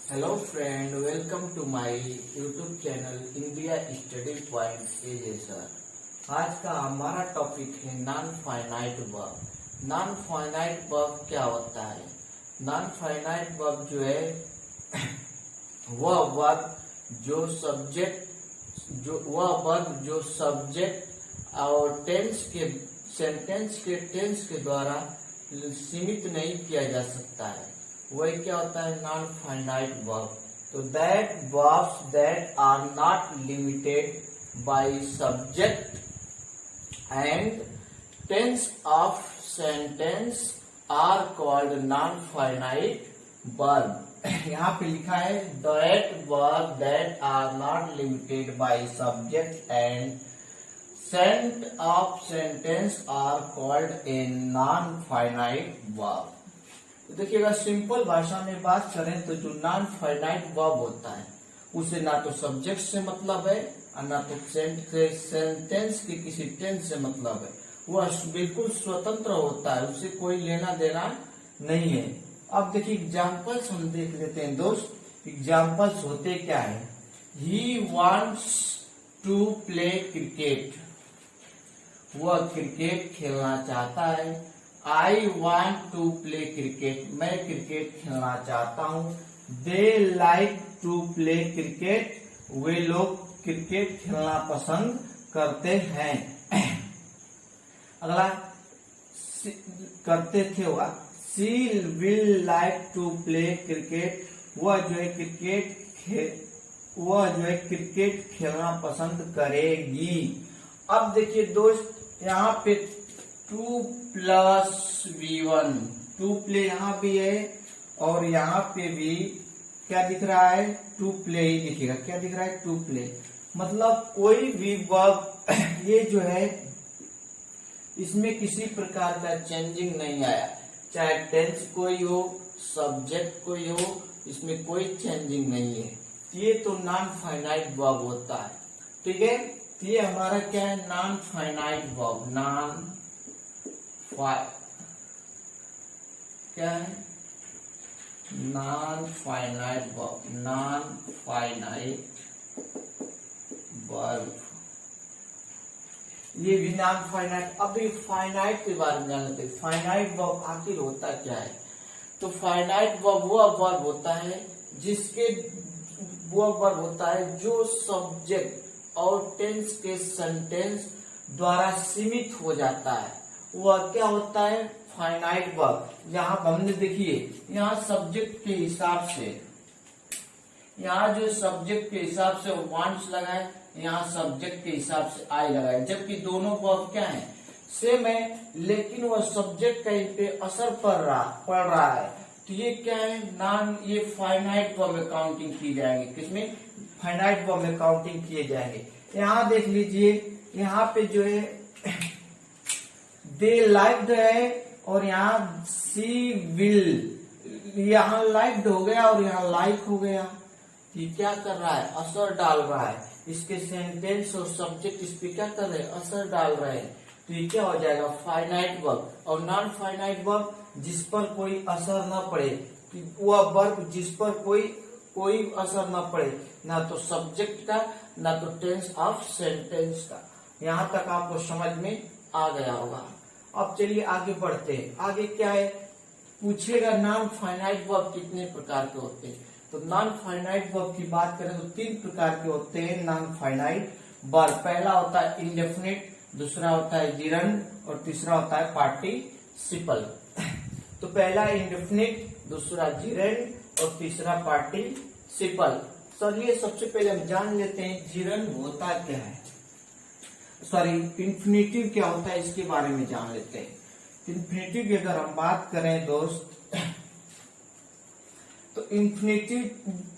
Hello friend, welcome to my YouTube channel India study point AJ sir. आज का हमारा topic है non finite verb. Non finite verb क्या होता है? नॉन फाइनाइट वर्ब जो है वह वर्ब जो सब्जेक्ट और सेंटेंस के टेंस के द्वारा सीमित नहीं किया जा सकता है। वही क्या होता है? Non finite verb. तो that verbs that are not limited by subject and tense of sentence are called non finite verb. यहाँ पे लिखा है that verb that are not limited by subject and sent of sentence are called a non finite verb. देखिएगा, simple भाषा में बात करें तो जो नॉन फाइनाइट वर्ब होता है उसे ना तो सब्जेक्ट से मतलब है और ना तो सेंटेंस के किसी टेंस से मतलब है। वह बिल्कुल स्वतंत्र होता है, उसे कोई लेना देना नहीं है। अब देखिए एग्जाम्पल्स हम देख लेते हैं दोस्त। एग्जाम्पल्स होते क्या है? He wants to play cricket, वह क्रिकेट खेलना चाहता है। I want to play cricket, मैं क्रिकेट खेलना चाहता हूँ। They like to play cricket, वे लोग क्रिकेट खेलना पसंद करते हैं। अगला करते थे होगा she will like to play cricket, वह जो है क्रिकेट खेलना पसंद करेगी। अब देखिए दोस्त, यहाँ पे 2 + V1, 2 प्ले यहाँ भी है और यहाँ पे भी क्या दिख रहा है? 2 प्ले ही दिखेगा। क्या दिख रहा है? 2 प्ले। मतलब कोई भी वर्ब ये जो है इसमें किसी प्रकार का चेंजिंग नहीं आया, चाहे टेंस कोई हो, सब्जेक्ट कोई हो, इसमें कोई चेंजिंग नहीं है। ये तो नॉन फाइनाइट वर्ब होता है। ठीक है, ये हमारा क्या है? Non finite verb. क्या है? Non finite verb. Non finite verb, ये भी नॉन फाइनाइट। अब ये फाइनाइट के बारे में जान लेते हैं। फाइनाइट वर्ब आखिर होता क्या है? तो फाइनाइट वर्ब वह वर्ब होता है जो सब्जेक्ट और टेंस के सेंटेंस द्वारा सीमित हो जाता है। वह क्या होता है? Finite verb. यहाँ हमने देखिए, यहाँ सब्जेक्ट के हिसाब से, यहाँ जो सब्जेक्ट के हिसाब से वांट्स लगाए, यहाँ सब्जेक्ट के हिसाब से आई लगाए, जबकि दोनों वर्ब क्या है? सेम है, लेकिन वह सब्जेक्ट का इन पे असर पड़ रहा है। तो ये क्या है? ये फाइनाइट वर्ब में काउंटिंग की जाएगी। किसमें? फाइनाइट वर्ब में काउंटिंग किए जाएंगे। यहाँ देख लीजिए, यहाँ पे जो है दे लाइक्ड है और यहाँ सी विल, यहाँ लाइक्ड हो गया और यहाँ लाइक हो गया। ये क्या कर रहा है? असर डाल रहा है। इसके सेंटेंस और सब्जेक्ट इस पे क्या कर रहे हैं? असर डाल रहे हैं। तो ये क्या हो जाएगा? Finite verb. और नॉन फाइनाइट वर्ब जिस पर कोई असर न पड़े, वह वर्ब जिस पर कोई असर न पड़े, ना तो सब्जेक्ट का ना तो टेंस ऑफ सेंटेंस का। यहाँ तक आपको समझ में आ गया होगा। अब चलिए आगे बढ़ते हैं। आगे क्या है? पूछेगा नॉन फाइनाइट वर्ब कितने प्रकार के होते हैं। तो नॉन फाइनाइट वर्ब की बात करें तो 3 प्रकार के होते हैं नॉन फाइनाइट वर्ब। पहला होता है इंडेफिनिट, दूसरा होता है जिरंड और तीसरा होता है पार्टिसिपल। तो पहला इंडेफिनिट, दूसरा जिरंड और तीसरा पार्टिसिपल। चलिए सबसे पहले हम जान लेते हैं जिरंड होता क्या है, इंफिनिटिव क्या होता है, इसके बारे में जान लेते हैं। इंफिनिटिव की अगर हम बात करें दोस्त, तो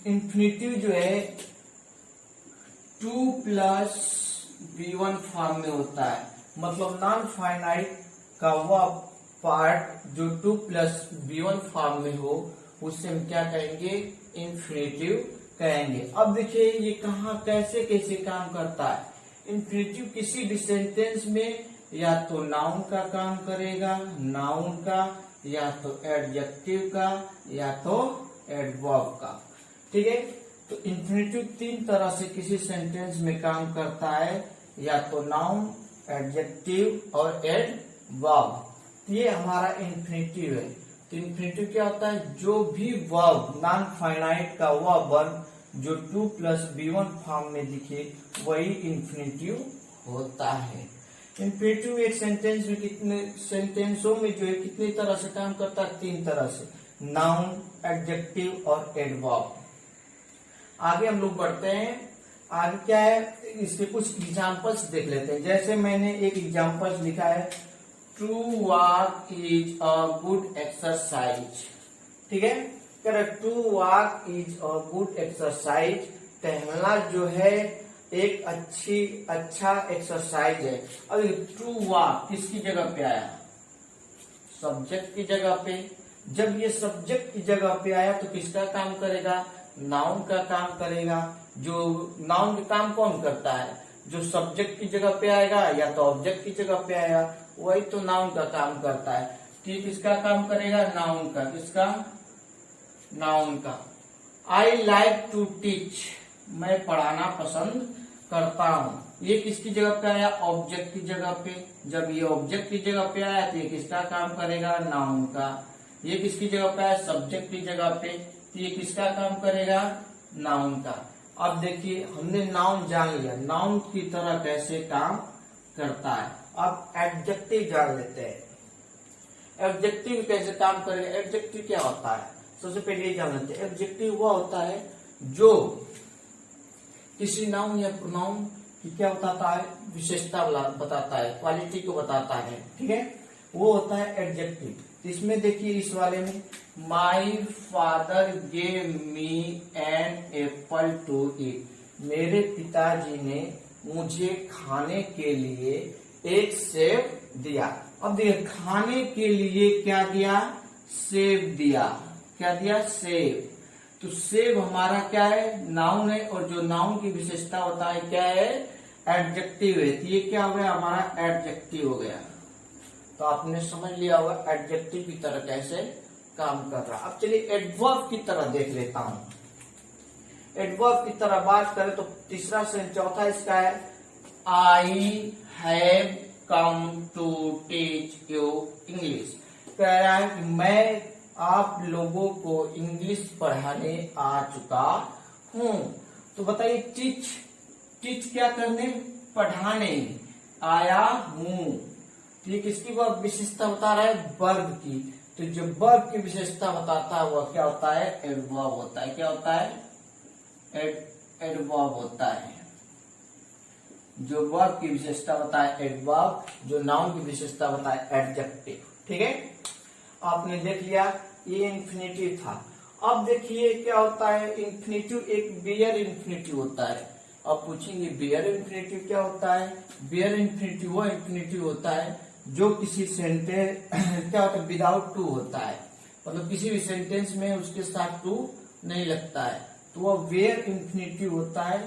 इंफिनिटिव जो है 2 + V1 फॉर्म में होता है। मतलब नॉन फाइनाइट का वह पार्ट जो 2 + V1 फॉर्म में हो उससे हम क्या कहेंगे? इंफिनिटिव कहेंगे। अब देखिए ये कैसे काम करता है। इंफिनिटिव किसी भी सेंटेंस में या तो नाउन का काम करेगा, या तो एडजेक्टिव का, या तो एडवर्ब का। ठीक है। तो इंफिनिटिव तीन तरह से किसी सेंटेंस में काम करता है, या तो नाउन, एडजेक्टिव और एडवर्ब। ये हमारा इंफिनिटिव है। तो इंफिनिटिव क्या होता है, जो भी वर्ब नॉन फाइनाइट का वह वर्ब जो 2 + B1 फॉर्म में दिखे वही इंफिनिटिव होता है। इंफिनिटिव एक सेंटेंस में सेंटेंसों में जो है कितनी तरह से काम करता है, तीन तरह से, नाउन, एडजेक्टिव और एडवर्ब। आगे हम लोग बढ़ते हैं। आगे क्या है, इसके कुछ एग्जांपल्स देख लेते हैं। जैसे मैंने एक एग्जांपल्स लिखा है, to walk is a good exercise. ठीक है, to walk is a good exercise, टहलना जो है एक अच्छा एक्सरसाइज है। अब टू वॉक किसकी जगह पे आया, सब्जेक्ट की जगह पे। जब ये सब्जेक्ट की जगह पे आया तो किसका काम करेगा, नाउन का काम करेगा। जो नाउन का काम कौन करता है, जो सब्जेक्ट की जगह पे आएगा या तो ऑब्जेक्ट की जगह पे आएगा, वही तो नाउन का काम करता है। ठीक, किसका काम करेगा, नाउन का। किसका, नाउन का। आई लाइक टू टीच, मैं पढ़ाना पसंद करता हूँ। ये किसकी जगह पे आया, ऑब्जेक्ट की जगह पे। जब ये ऑब्जेक्ट की जगह पे आया तो ये किसका काम करेगा, नाउन का। ये किसकी जगह पे आया, सब्जेक्ट की जगह पे, तो ये किसका काम करेगा, नाउन का। अब देखिए हमने नाउन जान लिया, नाउन की तरह कैसे काम करता है। अब एडजेक्टिव जान लेते हैं। एडजेक्टिव कैसे काम करेगा, एडजेक्टिव क्या होता है, सबसे पहले ये जान लेते हैं। एडजेक्टिव वो होता है जो किसी नाउन या प्रोनाउन की क्या बताता है, विशेषता बताता है, क्वालिटी को बताता है। ठीक है, वो होता है एडजेक्टिव। इसमें देखिए इस वाले में, my father gave me an apple to eat, मेरे पिताजी ने मुझे खाने के लिए एक सेब दिया। अब देखिए खाने के लिए क्या दिया, सेब दिया। क्या दिया, सेब। तो सेब हमारा क्या है, नाउन है, और जो नाउन की विशेषता होता है क्या है, एडजेक्टिव है। तो ये क्या हो गया, हमारा एडजेक्टिव हो गया। तो आपने समझ लिया होगा एडजेक्टिव की तरह कैसे काम कर रहा। अब चलिए एडवर्ब की तरह देख लेता हूं। एडवर्ब की तरह बात करें तो तीसरा से चौथा इसका है, I have come to teach you English. कह रहा है कि मैं आप लोगों को इंग्लिश पढ़ाने आ चुका हूं। तो बताइए टीच, टीच क्या करने, पढ़ाने आया हूं। ये किसकी वर्ब विशेषता बता रहा है, वर्ब की। तो जो वर्ब की विशेषता बताता है वह क्या होता है, एडवर्ब होता है। क्या होता है, एडवर्ब होता है। जो वर्ब की विशेषता बताए एडवर्ब, जो नाउन की विशेषता बताए एडजेक्टिव। ठीक है, आपने देख लिया ये इंफिनिटिव था। अब देखिए क्या होता है, इंफिनिटिव एक बेयर इंफिनिटिव होता है। अब पूछेंगे बेयर इंफिनिटिव क्या होता है। बेयर इंफिनिटिव वो इंफिनिटिव होता है जो किसी सेंटेंस क्या होता है, विदाउट टू होता है। मतलब किसी भी सेंटेंस में उसके साथ टू नहीं लगता है, तो वो बेयर इंफिनिटिव होता है।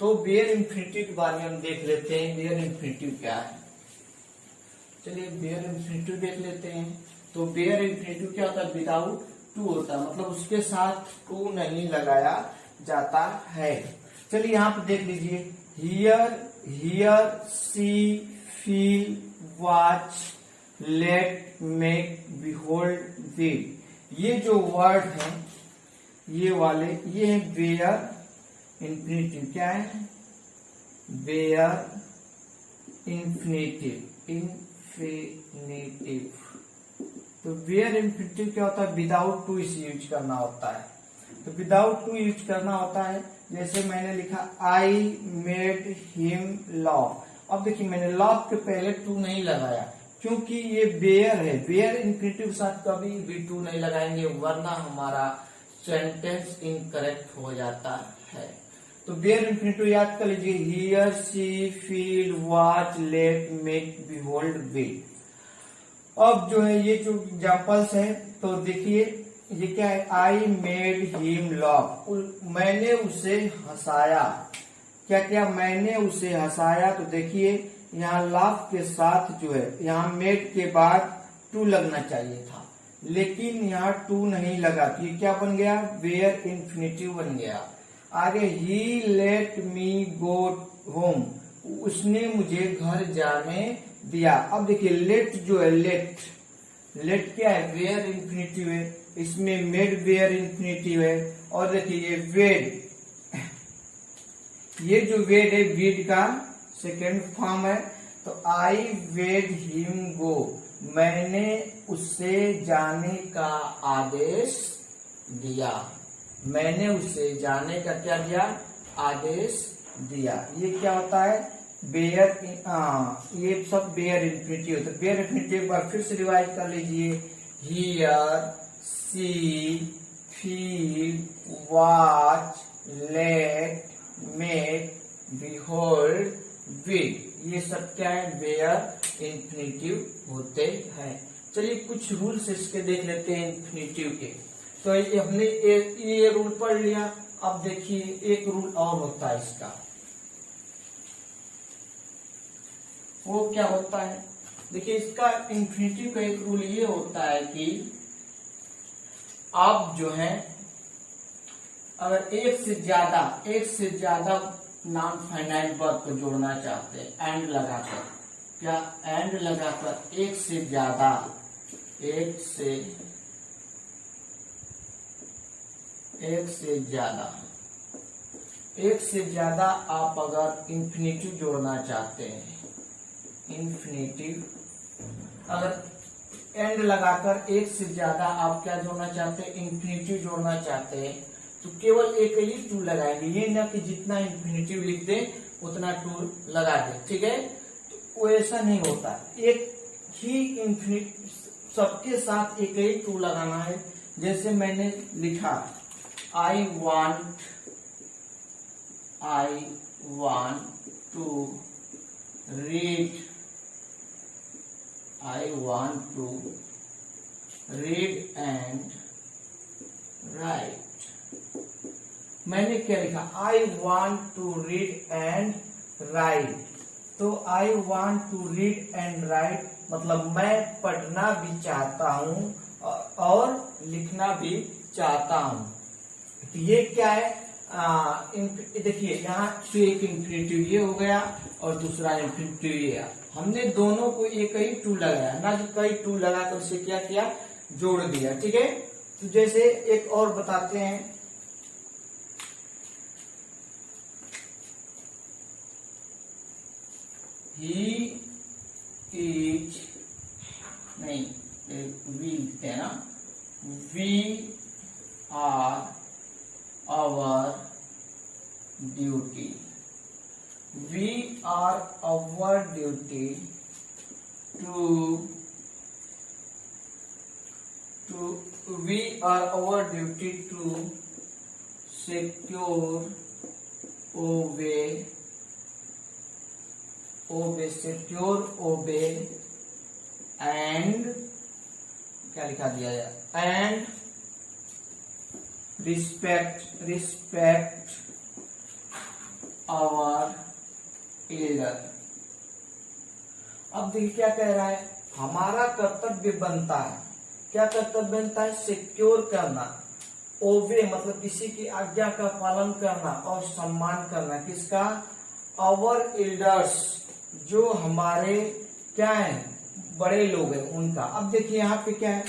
तो बेयर इंफिनिटिव के बारे में हम देख लेते हैं, बेयर इंफिनिटिव क्या है। चलिए बेयर इंफिनिटिव देख लेते हैं। तो बेयर इंफिनिटिव क्या होता है, विदाउट टू होता है, मतलब उसके साथ टू नहीं लगाया जाता है। चलिए यहाँ पे देख लीजिए, here see feel watch let make behold read, ये जो वर्ड है ये वाले, ये है बेयर इंफिनिटिव। क्या है, बेयर इंफिनिटिव, इंफिनिटिव। तो बेयर इंफिनिटिव क्या होता है, विदाउट टू इसे यूज करना होता है। तो विदाउट टू यूज करना होता है, जैसे मैंने लिखा आई मेड हिम लव। अब देखिए मैंने लव के पहले टू नहीं लगाया क्योंकि ये बेयर है। बेयर इंफिनिटिव के साथ कभी भी टू नहीं लगाएंगे वरना हमारा सेंटेंस इनकरेक्ट हो जाता है। तो बेयर इंफिनिटिव याद कर लीजिए, here see feel watch let make behold read. अब जो है ये जो एग्जाम्पल्स है, तो देखिए ये क्या है, आई मेड हिम लव, मैंने उसे हंसाया। क्या क्या, मैंने उसे हंसाया। तो देखिए यहाँ लव के साथ जो है, यहाँ मेड के बाद टू लगना चाहिए था, लेकिन यहाँ टू नहीं लगा, तो ये क्या बन गया, वेयर इन्फिनेटिव बन गया। आगे ही लेट मी गो होम, उसने मुझे घर जाने दिया। अब देखिए लेट जो है, लेट क्या है, वेयर इन्फिनेटिव है, इसमें मेड वेयर इन्फिनेटिव है। और देखिए ये वेड, ये जो वेड है वेड का सेकेंड फॉर्म है। तो आई वेड हिम गो, मैंने उससे जाने का आदेश दिया, मैंने उसे जाने का क्या दिया, आदेश दिया। ये क्या होता है, बेयर, ये सब बेयर इन्फिनेटिव होता है। बेयर इन्फिनेटिव एक बार फिर से रिवाइज कर लीजिए, here, see, feel, watch, let, make, behold, will, ये सब क्या है, बेयर इन्फिनेटिव होते हैं। चलिए कुछ रूल्स इसके देख लेते हैं इन्फिनेटिव के। तो ये हमने ये रूल पढ़ लिया। अब देखिए एक रूल और होता है इसका, वो क्या होता है, देखिए इसका इन्फिनेटिव का एक रूल ये होता है कि आप जो है अगर एक से ज्यादा नॉन फाइनाइट वर्ब को जोड़ना चाहते हैं एंड लगाकर, क्या एंड लगाकर एक से ज्यादा आप अगर इन्फिनेटिव जोड़ना चाहते हैं, इन्फिनेटिव अगर एंड लगाकर एक से ज्यादा आप क्या जोड़ना चाहते हैं, इन्फिनेटिव जोड़ना चाहते हैं, तो केवल एक ही टू लगाएंगे। ये ना कि जितना इन्फिनेटिव लिख दे उतना टू लगा दे, ठीक है, तो वो ऐसा नहीं होता। एक ही इन्फिनेटिव सबके साथ एक ही टू लगाना है। जैसे मैंने लिखा I want to read and write. मैंने क्या लिखा, I want to read and write. तो I want to read and write मतलब मैं पढ़ना भी चाहता हूँ और लिखना भी चाहता हूँ। तो ये क्या है, देखिए यहाँ से एक इन्फिनेटिव ये हो गया और दूसरा इन्फिनेटिव ये। हमने दोनों को एक ही टू लगाया, ना कि कई टू लगाकर उसे क्या किया, जोड़ दिया, ठीक है। तो जैसे एक और बताते हैं, ही इज, नहीं वी लिखते हैं ना, we are our duty, we are our duty we are our duty to secure, obey and क्या लिखा दिया है, and respect our elder। अब देखिए क्या कह रहा है, हमारा कर्तव्य बनता है, क्या कर्तव्य बनता है, सिक्योर करना, ओबे मतलब किसी की आज्ञा का पालन करना और सम्मान करना, किसका, आवर एल्डर्स, जो हमारे क्या है, बड़े लोग हैं उनका। अब देखिए यहाँ पे क्या है,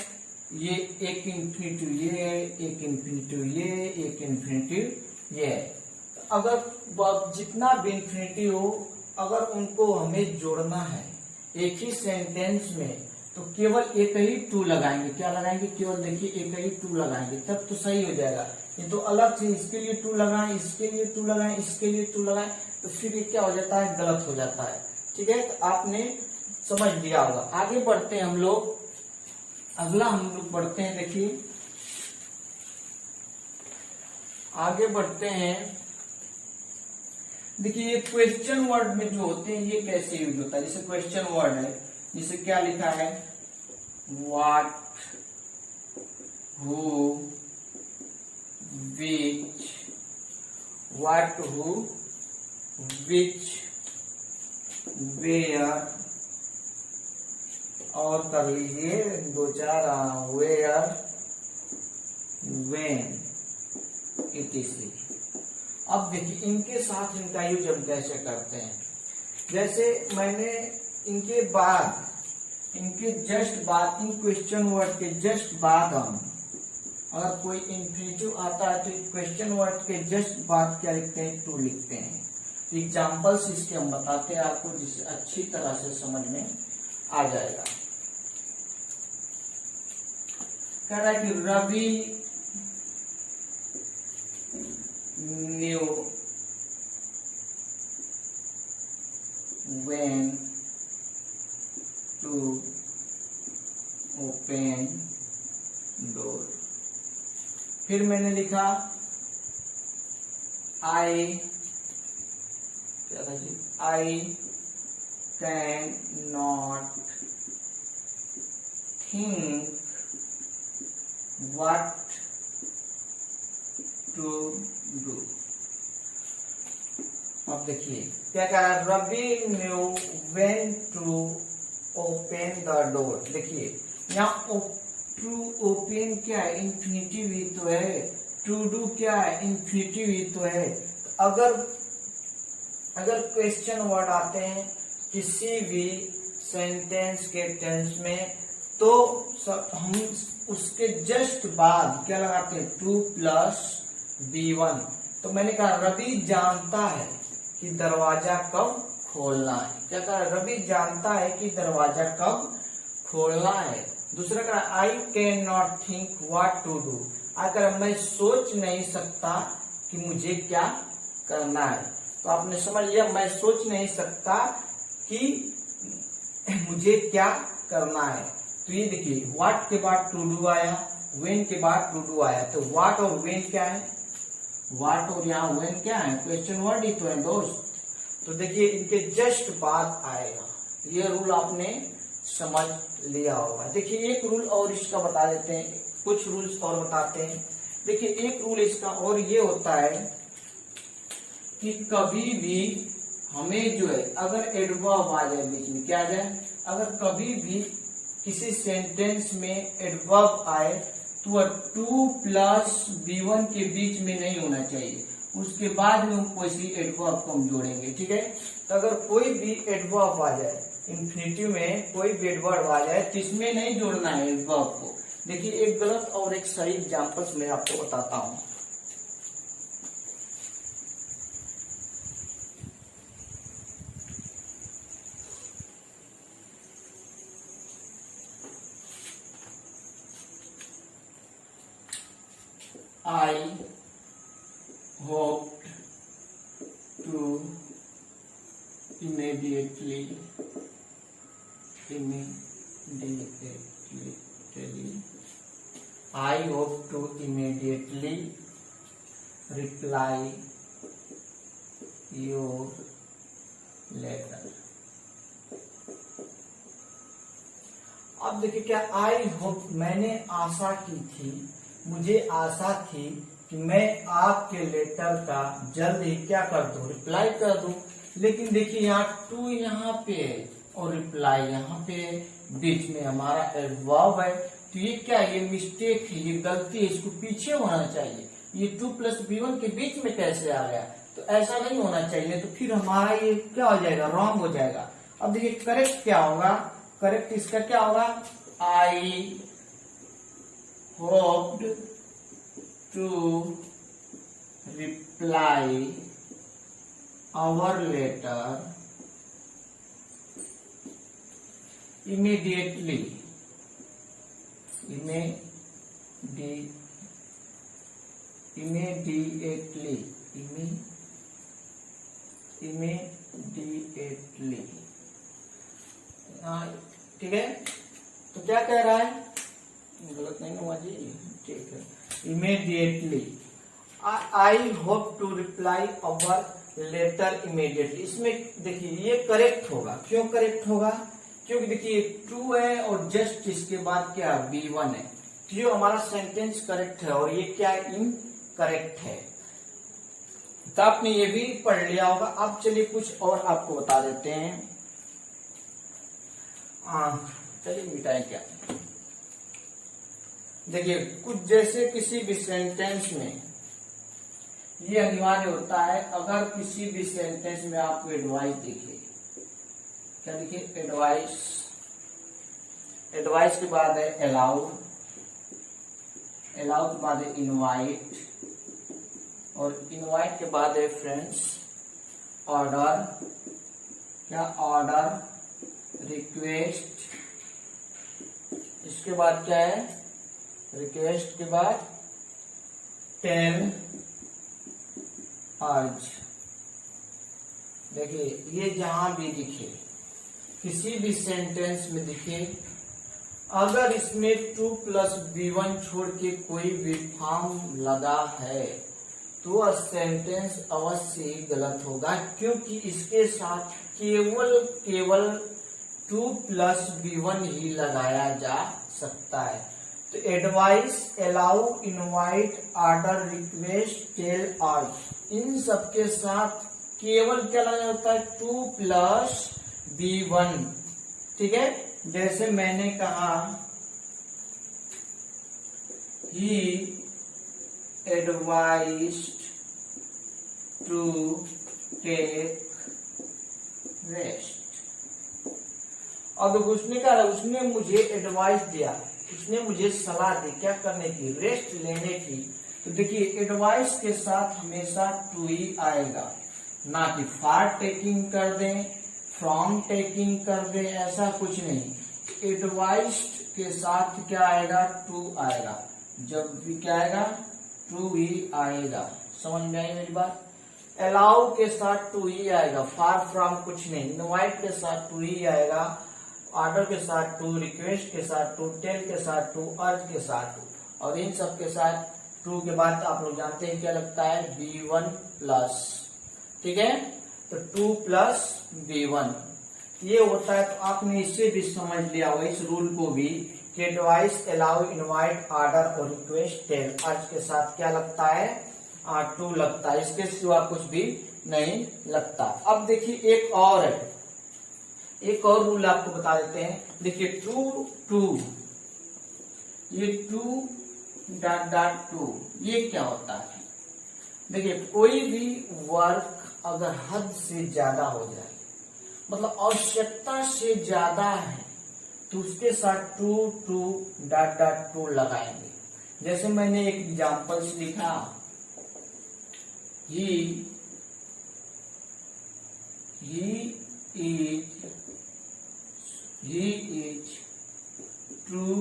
ये एक इन्फिनेटिव ये है, एक इन्फिनेटिव ये, एक इन्फिनेटिव ये है। अगर जितना भी इन्फिनेटिव हो, अगर उनको हमें जोड़ना है एक ही सेंटेंस में, तो केवल एक ही टू लगाएंगे। क्या लगाएंगे, केवल देखिए एक ही टू लगाएंगे, तब तो सही हो जाएगा। ये तो अलग से इसके लिए टू लगाएं, इसके लिए टू लगाएं, इसके लिए टू लगाएं, तो फिर ये क्या हो जाता है, गलत हो जाता है, ठीक है। तो आपने समझ लिया होगा। आगे बढ़ते हैं हम लोग, अगला हम लोग बढ़ते हैं, देखिए आगे बढ़ते हैं। देखिए ये क्वेश्चन वर्ड में जो होते हैं ये कैसे यूज होता है। जैसे क्वेश्चन वर्ड है, जिसे क्या लिखा है, what, who, which, what, who, which, where, और कर लीजिए 2-4 वेयर, व्हेन, etc। अब देखिए इनके साथ इनका यूज हम कैसे करते हैं। जैसे मैंने इनके बाद, इनके जस्ट बाद, इन क्वेश्चन वर्ड के जस्ट बाद हम अगर कोई इंफिनिटिव आता है तो क्वेश्चन वर्ड के जस्ट बाद क्या लिखते हैं, टू लिखते हैं। एग्जाम्पल्स इसके हम बताते हैं आपको, जिससे अच्छी तरह से समझ में आ जाएगा। कह रहा है कि Ravi knew when to open door। फिर मैंने लिखा I can not think what to do। अब देखिए क्या कह रहा है, Ravi knew when to open the door. देखिए यहाँ टू ओपन क्या है, इंफिनिटिव ही तो है। टू डू क्या है, इंफिनिटिव ही तो है। अगर क्वेश्चन वर्ड आते हैं किसी भी सेंटेंस के टेंस में तो हम उसके जस्ट बाद क्या लगाते हैं, 2+B1। तो मैंने कहा रवि जानता है कि दरवाजा कब खोलना है। क्या कहा, रवि जानता है कि दरवाजा कब खोलना है। दूसरा कहा I can not think what to do. अगर मैं सोच नहीं सकता कि मुझे क्या करना है। तो आपने समझ लिया, मैं सोच नहीं सकता कि मुझे क्या करना है। तो ये देखिए व्हाट के बाद टू डू आया, व्हेन के बाद टू डू आया। तो व्हाट और व्हेन क्या है, व्हाट और यहाँ व्हेन क्या है, क्वेश्चन वर्ड ही तो है दोस्त। तो देखिए इनके जस्ट बाद आएगा। ये रूल आपने समझ लिया होगा। देखिए एक रूल और इसका बता देते हैं, कुछ रूल्स और बताते हैं। देखिए एक रूल इसका और ये होता है कि कभी भी हमें जो है अगर एडवर्ब आ जाए बीच में, क्या आ जाए, अगर कभी भी किसी सेंटेंस में एडवर्ब आए तो वह 2+B1 के बीच में नहीं होना चाहिए। उसके बाद में हम कोई एडवर्ब को हम जोड़ेंगे, ठीक है। तो अगर कोई भी एडवर्ब आ जाए, इंफिनिटिव में कोई भी एडवर्ब आ जाए तो इसमें नहीं जोड़ना है एडवर्ब को। देखिए एक गलत और एक सही एग्जांपल्स मैं आपको बताता हूं। I hoped to immediately I hope to immediately reply your letter। अब देखिए क्या, आई होप मैंने आशा की थी, मुझे आशा थी कि मैं आपके लेटर का जल्द ही क्या कर दूं, रिप्लाई कर दूं। लेकिन देखिए यहाँ टू यहाँ पे और रिप्लाई यहाँ पे, बीच में हमारा एडवर्ब है। तो ये क्या है, ये मिस्टेक है, ये गलती है, इसको पीछे होना चाहिए। ये 2+B1 के बीच में कैसे आ गया, तो ऐसा नहीं होना चाहिए। तो फिर हमारा ये क्या हो जाएगा, रॉन्ग हो जाएगा। अब देखिए करेक्ट क्या होगा, करेक्ट इसका क्या होगा, आई hoped to reply our letter immediately ठीक है। तो क्या कह रहा है, गलत नहीं हुआ जी, ठीक है। Immediately, I hope to reply our letter immediately. इसमें देखिए ये करेक्ट होगा। क्यों करेक्ट होगा, क्योंकि देखिए 2 है और जस्ट इसके बाद क्या B1 है। तो जो हमारा सेंटेंस करेक्ट है और ये क्या इनकरेक्ट है। तो आपने ये भी पढ़ लिया होगा। अब चलिए कुछ और आपको बता देते हैं। चलिए मिटाएं क्या। देखिए कुछ जैसे किसी भी सेंटेंस में ये अनिवार्य होता है, अगर किसी भी सेंटेंस में आपको एडवाइस दिखे, क्या देखिए एडवाइस, एडवाइस के बाद है अलाउ, अलाउ के बाद है इनवाइट, और इनवाइट के बाद है फ्रेंड्स, ऑर्डर, क्या ऑर्डर, रिक्वेस्ट, इसके बाद क्या है, रिक्वेस्ट के बाद टेल, अर्ज। देखिए ये जहां भी दिखे, किसी भी सेंटेंस में दिखे, अगर इसमें 2+B1 छोड़ के कोई भी फॉर्म लगा है तो सेंटेंस अवश्य ही गलत होगा, क्योंकि इसके साथ केवल 2+B1 ही लगाया जा सकता है। तो advice, allow, invite, order, request, tell, urge, इन सबके साथ केवल क्या लगाया होता है, 2+B1। ठीक है, जैसे मैंने कहा ही एडवाइज्ड टू टेक रेस्ट। अब उसने कहा, उसने मुझे एडवाइस दिया, उसने मुझे सलाह दी क्या करने की, रेस्ट लेने की। तो देखिए एडवाइस के साथ हमेशा टू ही आएगा, ना कि फॉर टेकिंग कर दें, फ्रॉम टेकिंग कर दें, ऐसा कुछ नहीं। एडवाइस के साथ क्या आएगा, टू आएगा, जब भी क्या आएगा, टू ही आएगा। समझ में आई मेरी बात। अलाउ के साथ टू ही आएगा, फार फ्रॉम कुछ नहीं। इनवाइट के साथ टू ही आएगा, ऑर्डर के साथ टू, रिक्वेस्ट के साथ टू, टेल के साथ टू, अर्ज के साथ टू, और इन सब के साथ टू के बाद आप लोग जानते हैं क्या लगता है, B1+। ठीक है, तो 2+B1 ये होता है। तो आपने इससे भी समझ लिया होगा इस रूल को भी कि एडवाइस, अलाउ, इनवाइट, ऑर्डर और रिक्वेस्ट, टेल, अर्ज के साथ क्या लगता है, 2 लगता है, इसके सिवा कुछ भी नहीं लगता। अब देखिए एक और है, एक और रूल आपको बता देते हैं। देखिए टू, ये 2.2 ये क्या होता है। देखिए कोई भी वर्क अगर हद से ज्यादा हो जाए, मतलब आवश्यकता से ज्यादा है, तो उसके साथ 2.2 लगाएंगे। जैसे मैंने एक एग्जाम्पल से लिखा, he is too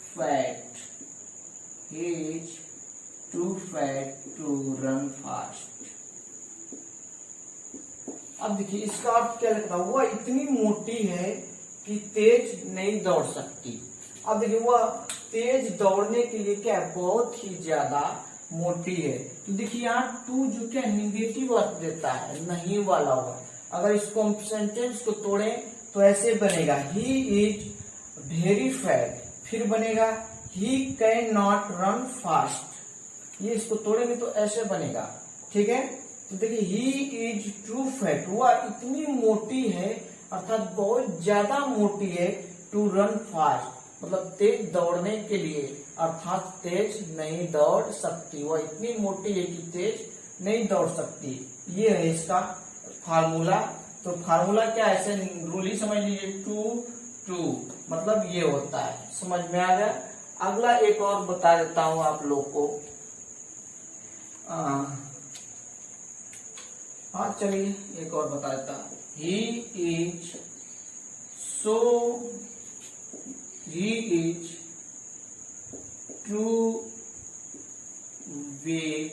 fat, he is too fat to run fast। अब देखिए इसका अर्थ क्या लिखना, वह इतनी मोटी है कि तेज नहीं दौड़ सकती। अब देखिए वह तेज दौड़ने के लिए क्या है, बहुत ही ज्यादा मोटी है। तो देखिए यहाँ टू जो क्या निगेटिव अर्थ देता है, नहीं वाला हुआ। अगर इसको हम सेंटेंस को तोड़े तो ऐसे बनेगा, ही इज वेरी फैट, फिर बनेगा he can not run fast. ये इसको तोड़ेंगे तो ऐसे बनेगा। ठीक है, तो देखिए ही इज टू फैट, वह इतनी मोटी है, अर्थात बहुत ज्यादा मोटी है, टू रन फास्ट, मतलब तेज दौड़ने के लिए, अर्थात तेज नहीं दौड़ सकती। वह इतनी मोटी है कि तेज नहीं दौड़ सकती। ये है इसका फार्मूला। तो फार्मूला क्या है, ऐसे रूल ही समझ लीजिए, 2 मतलब ये होता है। समझ में आ गया। अगला एक और बता देता हूं आप लोग को। हाँ चलिए एक और बता देता हूं। He is too weak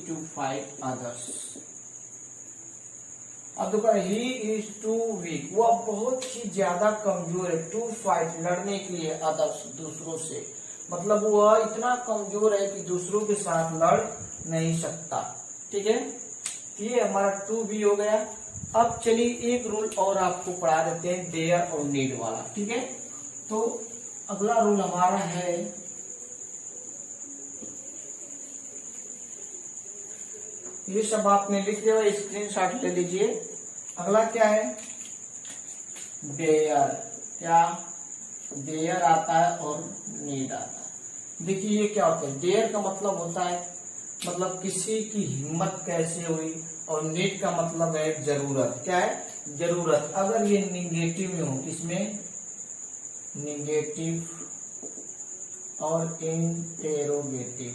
to fight others। अब देखो ही इज टू वीक, वह बहुत ही ज्यादा कमजोर है, टू फाइट लड़ने के लिए, अदर्स दूसरों से, मतलब वह इतना कमजोर है कि दूसरों के साथ लड़ नहीं सकता। ठीक है, ये हमारा 2 भी हो गया। अब चलिए एक रूल और आपको पढ़ा देते हैं, देयर और नीड वाला। ठीक है, तो अगला रूल हमारा है ये सब आपने लिख लिया, स्क्रीनशॉट ले लीजिए। अगला क्या है, डेयर। क्या, डेयर आता है और नीड आता है। देखिए ये क्या होता है, डेयर का मतलब होता है मतलब किसी की हिम्मत कैसे हुई, और नीड का मतलब है जरूरत। क्या है, जरूरत। अगर ये निगेटिव में हो, इसमें निगेटिव और इंटेरोगेटिव,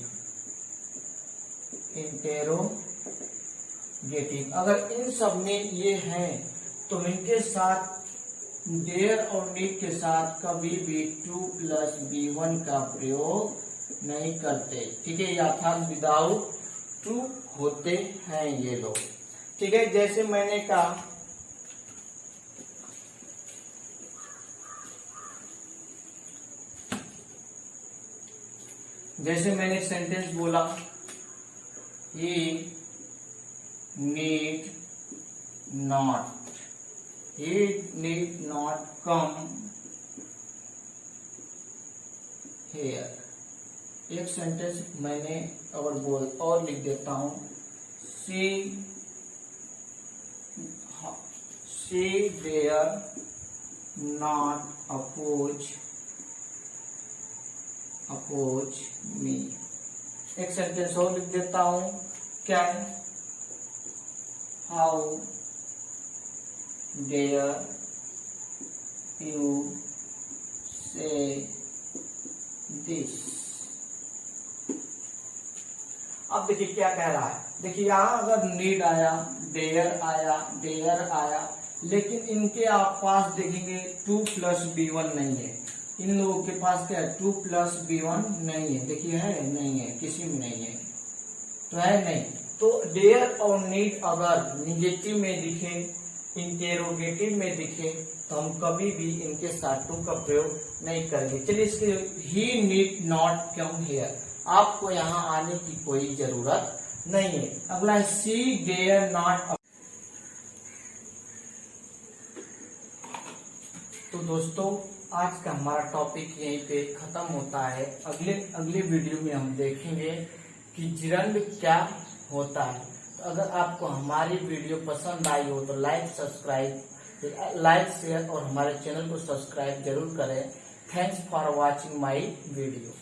अगर इन सब में ये हैं तो इनके साथ डेयर और नीड के साथ कभी भी 2+B1 का प्रयोग नहीं करते। ठीक है, अर्थात विदाउट 2 होते हैं ये लोग। ठीक है, जैसे मैंने कहा मैंने सेंटेंस बोला, ही नीड नॉट कम हेयर। एक सेंटेंस मैंने और लिख देता हूं, शी डेयर नॉट अपोज मी। एक सेंटेंस और लिख देता हूं, क्या है, हाउ डेयर यू से दिस। अब देखिए क्या कह रहा है, देखिए यहां अगर नीड आया, डेयर आया, लेकिन इनके आप पास देखेंगे 2+B1 नहीं है। इन लोगों के पास क्या है, 2+B1 नहीं है। देखिए है, नहीं है, किसी में नहीं है, तो है नहीं। तो डेयर और नीड अगर निगेटिव में दिखे, इंटेरोगेटिव में दिखे, तो हम कभी भी इनके साथ 2 का प्रयोग नहीं करेंगे। चलिए इसके, ही नीड नॉट कम हेयर, आपको यहाँ आने की कोई जरूरत नहीं है। अगला है, सी डेयर नॉट। तो दोस्तों आज का हमारा टॉपिक यहीं पे खत्म होता है। अगले वीडियो में हम देखेंगे कि जिरंड क्या होता है। तो अगर आपको हमारी वीडियो पसंद आई हो तो लाइक शेयर और हमारे चैनल को सब्सक्राइब जरूर करें। Thanks for watching my video.